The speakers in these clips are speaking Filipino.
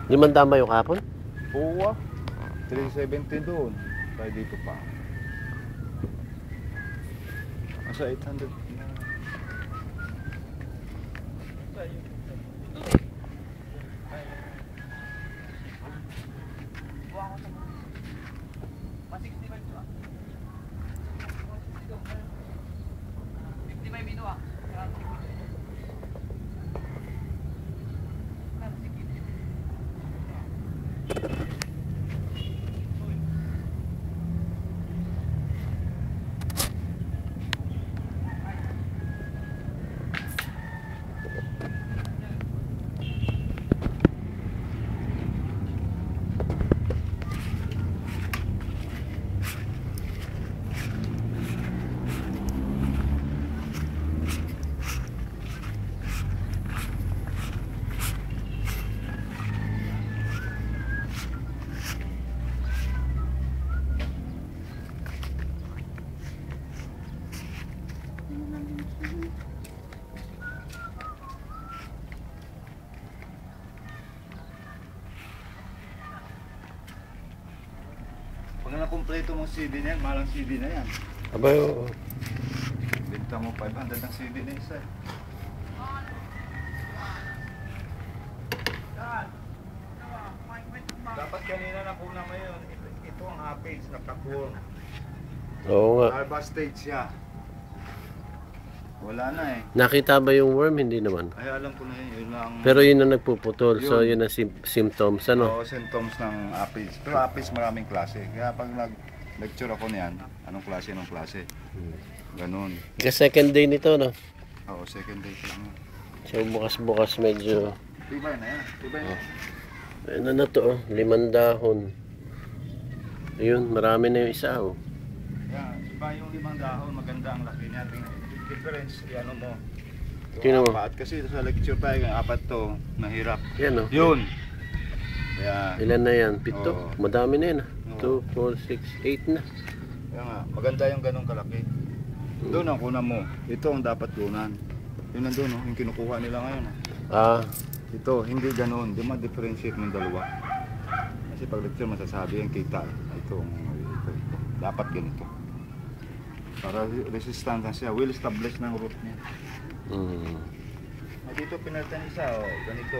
500 ba yung kapon? Oo ah. 370 doon. Tayo dito pa. Nasa 800 na. Pag na-kompleto mong CD na yan, malang CD na yan. Aba, oo. Benta mo 500 ang CD na isa. Dapat kanina na kuna mo yun. Ito ang Apex na Kakur. Oo nga. Alba stage siya. Wala na eh. Nakita ba yung worm? Hindi naman. Ay alam ko na yun. Yun lang. Pero yun ang nagpuputol. So Yun. yun ang symptoms. Ano? Oo, symptoms ng Apex. Pero Apex maraming klase. Kaya pag nag-lecture ako niyan, anong klase? Ganun. Kasi second day nito, no? Oo, second day ko lang. So bukas-bukas medyo... Tibay na yan. Tibay na. Ano na to, oh? 5 dahon. Ayun, marami na yung isa, oh. Yan, iba yung 5 dahon, maganda ang laki niya. Difference, ano mo. Tingnan mo. Apat kasi sa lecture tayo, yung 4 to, mahirap. Yan, oh. Yun. Kaya, Ilan na yan? 7? Oo. Madami na yan, ah. Oo. 2, 4, 6, 8 na. kaya nga, maganda yung ganong kalaki. Doon ang kunan mo. Ito ang dapat kunan. Yun nandun, oh, yung kinukuha nila ngayon. Oh. Ah, Ito, hindi ganun. Di ma-differentiate ng dalawa. Kasi pag lecture masasabi yung kita. Ito. Dapat ganito. Para resistant na siya. Will establish ng root niya. Dito pinalitan isa. Oh, ganito.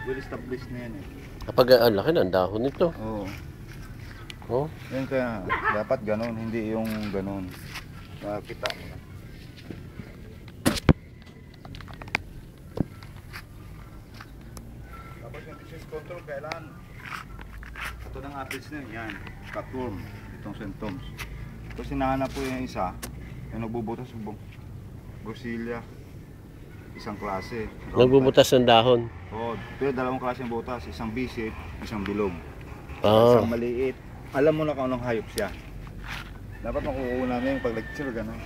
Will establish na yan eh. kapag ang laki ng dahon nito. Oo. Oh, Yan kaya dapat ganun. Hindi yung ganun. Makakita mo na. Tapos yung disease control, kailangan ito ng Apex na yan, cutworm, itong symptoms. Tapos hinahanap po yung isa, yung nagbubutas ng Brucella, isang klase. nagbubutas ng dahon. Oo, pero dalawang klase ng butas, isang bisit, isang bilog. Ah, Isang maliit. Alam mo na kung anong hayop siya. Dapat makukuha namin yung pag-lecture, gano'n.